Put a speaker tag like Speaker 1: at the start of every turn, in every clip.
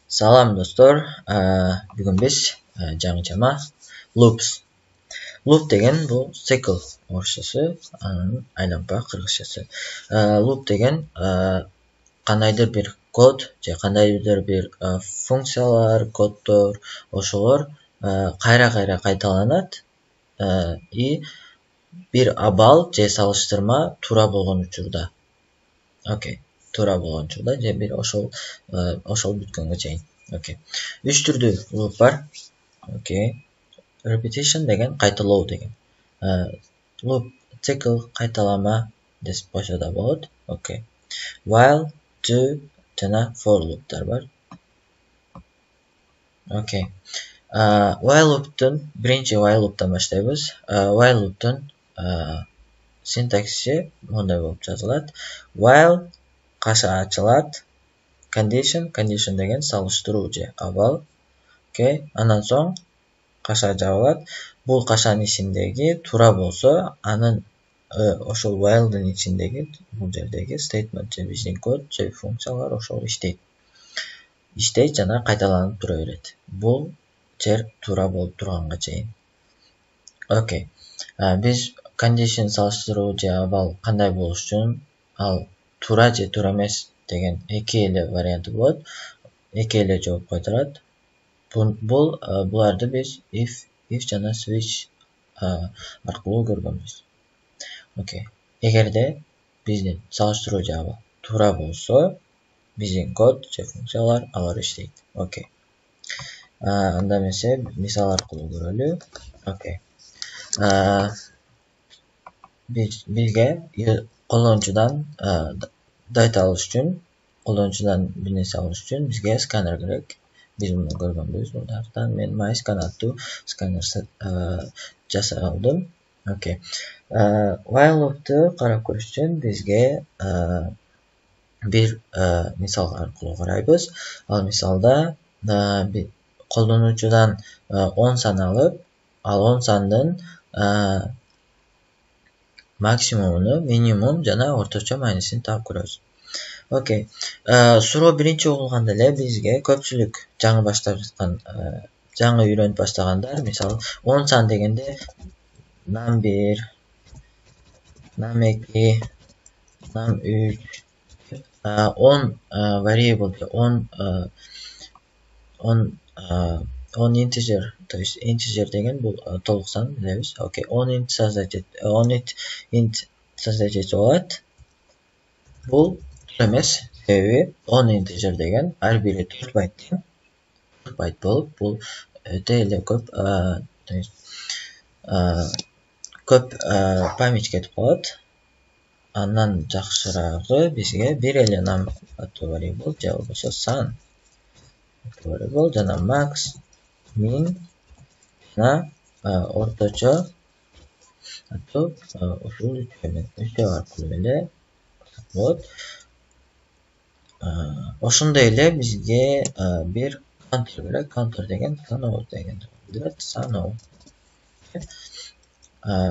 Speaker 1: Салам достор, бүгін біз жаңычама loops. Loop деген бұл цикл орысшасы, айлампа қырғызчасы. Loop деген қандайдыр бір код, же қандайдыр бір функциялар, кодтор, ошолор кайра кайталанат и бир абал же салыштырма туура болгон учурда. Окей. Туура болгон учурда же бир ошол бүткөнгө чейин. Окей. Үч түрдүү loop бар. Окей. Repetition деген кайталоо деген. Loop цикл кайталама деп койсо да болот. Окей. While, do жана for looптар бар. Окей. While looптун биринчи while looптан баштайбыз. While looптун синтаксиси мондай болуп жазылат. While каша ачылат, condition деген салыштыруу же абал. Окей. Андан соң каша жабылат. Бул кашанын ичиндеги туура болсо, анын ошол while'дын ичиндеги бул жердеги statement же биздин код же функциялар ошол иштейт жана кайталанып тура берет. Бул жер туура болуп турганга чейин. Окей. Биз condition салыштыруу же абал кандай болуш үчүн ал туура же туура эмес деген эки эле варианты болот. Эки эле жооп кайтарат. Буларды биз if жана switch аркылуу көргөнбүз. Окей. Эгерде биздин салыштыруу же абал туура болсо, биздин код же функциялар алар иштейт. Окей. Анда эмесе мисал аркылуу көрөлү. Окей. Бизге колдонуучудан дайта алыш үчүн, колдонуучудан бир нерсе алыш үчүн бизге сканер керек. Биз муну көргөнбүз. Мындактан мен MyScan аттуу сканер жасап алдым. Окей. While loop'ту карап көрүш үчүн бизге бир мисал аркылуу карайбыз. Ал мисалда колдонуучудан 10 сан алып, ал 10 сандын максимумуну, минимум жана орточо маанисин таап көрөбүз. Окей. Суроо биринчи угулганда эле бизге көпчүлүк жаңы баштап жаткан, жаңы үйрөнүп баштагандар, мисалы 10 сан дегенде num 1, num 2, num 3, 10 variable, 10 integer, то есть integer деген бул толук сан билебиз. Окей. 10 int создать болот. Бул эмес, себеби 10 integer деген ар бири 4 байт болуп, бул өтө эле көп, то есть көп память кетип калат. Андан жакшыраагы бизге бир эле num аттуу variable же болбосо сан variable жана max, min жана орточо аттуу ушул үчөө аркылуу эле болот. Ошондой эле бизге бир counter керек. Counter деген саноо дегенди билдирет.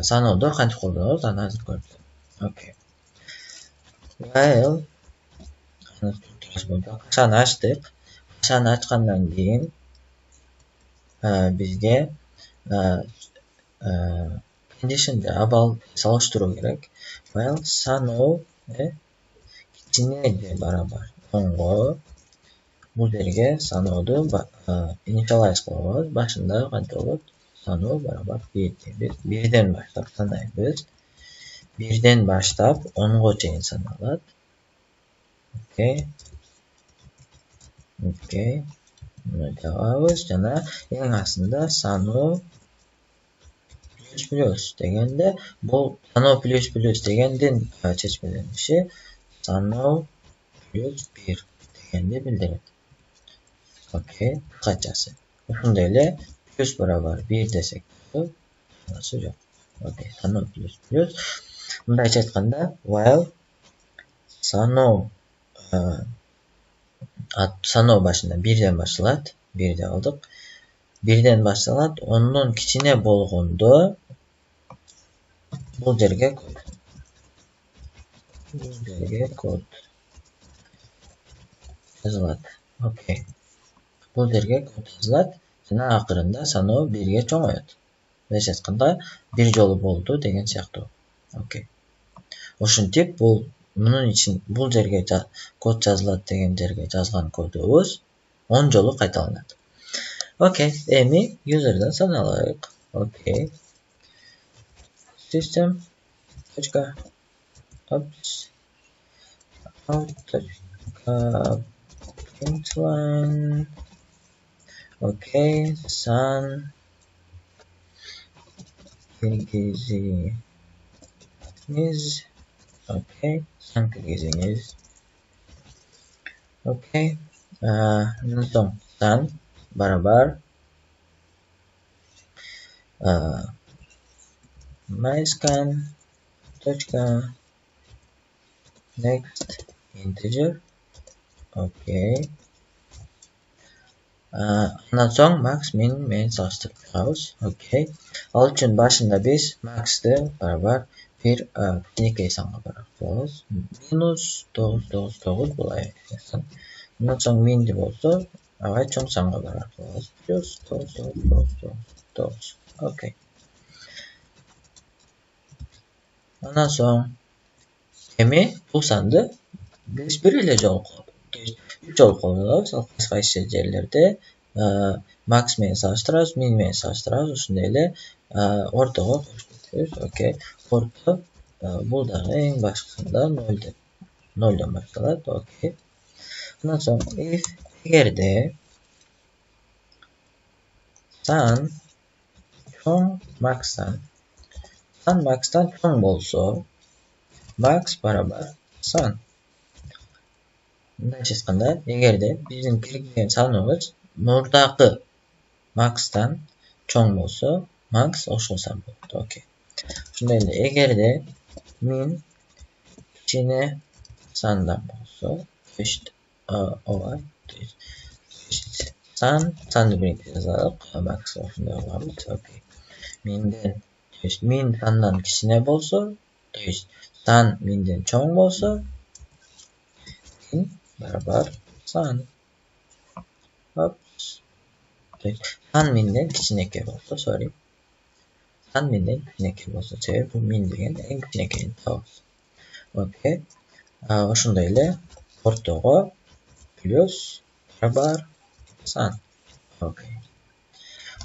Speaker 1: Саноодо кантип колдонобуз, аны азыр көрсөтөм. Окей. While кашаны ачтык. Кашаны ачкандан кийин бизге condition же абал салыштыруу керек. While саноо кичине же барабар 10го, бул жерге санооду initialize кылабыз. Башында кантип болот? Саноо барабар 1. Биз 1ден баштап санайбыз. 1ден баштап 10го чейин саналат. Окей. Муну жабабыз жана эң астында саноо плюс дегенде, бул саноо плюс дегендин чечмелениши саноо плюс 1 дегенди билдирет. Окей, кыскачасы. Ошондой эле плюс барабар 1 десек, чыгасы жок. Окей, саноо плюс. Мындайча айтканда, while саноо башында 1ден башталат. 1де алдык. 1ден башталат, 10дон кичине болгондо бул жерге код жазылат. Окей. бұл жерге код жазылады жана акырында саноо 1ге чоңоёт. Былайча айтканда 1 жолу болду деген сыяктуу. Окей. Ошентип бул жерге код жазылат деген жерге жазган кодубуз 10 жолу кайталанат. Окей, эми юзерден саналайык. Окей. System out.println. Окей, sun kirgizingиz. Окей, sun kirgizingиz. Окей. Андан соң sun барабар myscan next integer. Окей. Андан соң max min менен салыштырып чыгабыз. Окей. Ал үчүн башында биз max'ты барабар бир кичинекей санга барабыз. -999 булай. Андан соң minди болсо ага чоң санга барабыз. +9999. Окей. Андан соң эми бул санды биз бир эле жолу үч жолу колдонобуз. Ал кайсы жерлерде max менен салыштырабыз, min менен салыштырабыз. Ошондой эле ортого коюп кетебиз. Окей. Орто бул дагы эң башында 0дон башталат. Окей. Андан соң if эгерде sun чоң max'тан чоң болсо max барабар sun. Мындайча айтканда, эгерде биздин киргизген саныбыз мурдакы max'тан чоң болсо, max ошол сан болот. Окей. Ошондой эле эгерде min кичине сандан болсо, ооба, санды биринчи жазалык, max ошондой кылабыз. Окей. Min сандан кичине болсо, сан минден чоң болсо, min барабар сан. Сан минден кичинекей болсо, сан минден кичинекей болсо, себеби бул min деген эң кичинекейин табабыз. Окей. Ошондой эле ортого плюс барабар сан. Окей.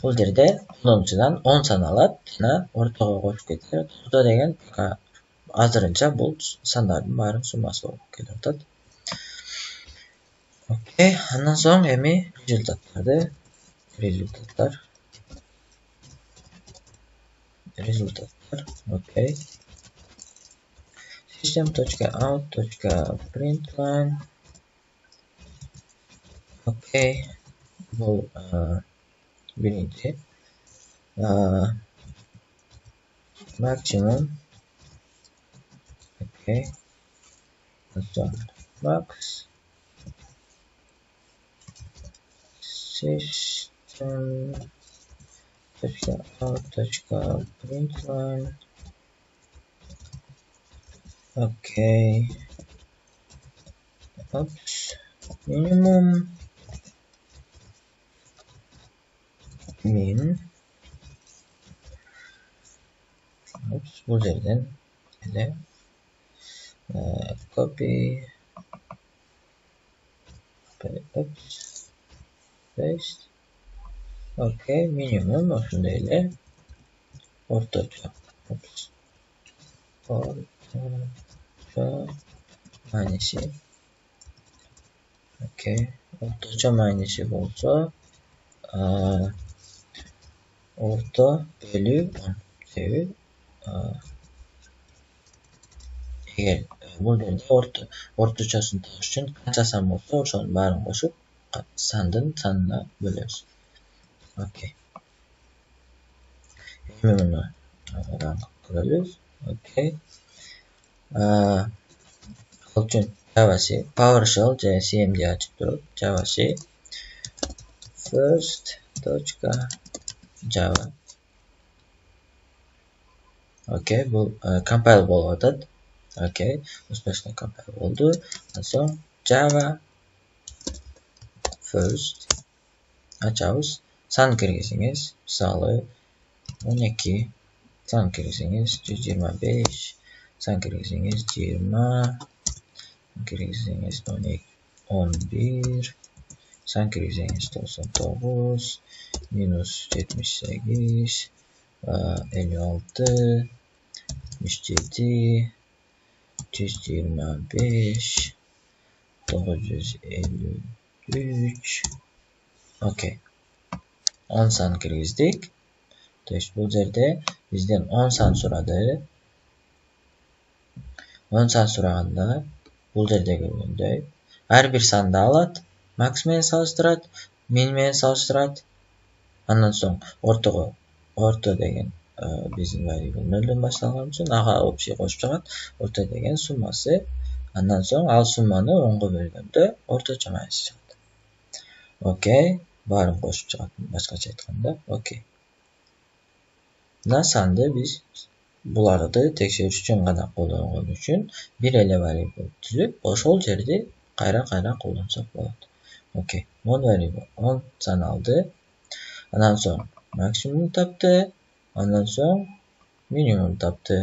Speaker 1: Бул жерде колдонуучудан 10 сан алат жана ортого кошуп кетет. Орто деген азырынча бул сандардын баарынын суммасы болуп келип атат. Окей. Андан соң эми результаттар. Окей. System.out.println. Окей. Бул биринчи maximum. Окей. Max system.out.println. Окей. Minimum min. Бул жерден эле copy paste. Окей, minimum ошондой эле орточо. Майнуси. Окей. Орточо майнуси болсо орто бөлү 10. Себеби эгер бул жерде орточосун табыш үчүн канча сан болсо, ошонун баарын кошуп сандын санына бөлөбүз. Окей. Эми муну көрөлүбүз. Окей. Ал үчүн JavaC, PowerShell же CMD ачып туруп, JavaC first.java. Окей, бул compile болуп атат. Окей, успешно compile болду. Андан соң Java first ачабыз. Сан киргизиңиз, мисалы 12, сан киргизиңиз 125, сан киргизиңиз 20, сан киргизиңиz 11, сан kirigiz 99, minus 78, 56, 67, 125, 953. Okey. 10 san kirgizdik. То есть bu жерде бизден 10 san сурады. 10 san сураганда бул жерде көргөндөй ар бир санды алат, макс менен салыштырат, мин менен салыштырат. Андан соң орто деген биздин variable 0дөн башталган үчүн ага общий кошуп чыгат. Орто деген суммасы. Андан соң ал сумманы 10го бөлгөндө орточо майнасы чыгат. Окей, баарын кошуп чыгат, башкача айтканда. Окей. Мына санды биз буларды текшериш үчүн гана колдонгон үчүн бир эле variable түзүп, ошол жерди кайра колдонсок болот. Окей. 10 variable 10 сан алды. Андан соң максимум тапты. Андан соң минимум тапты.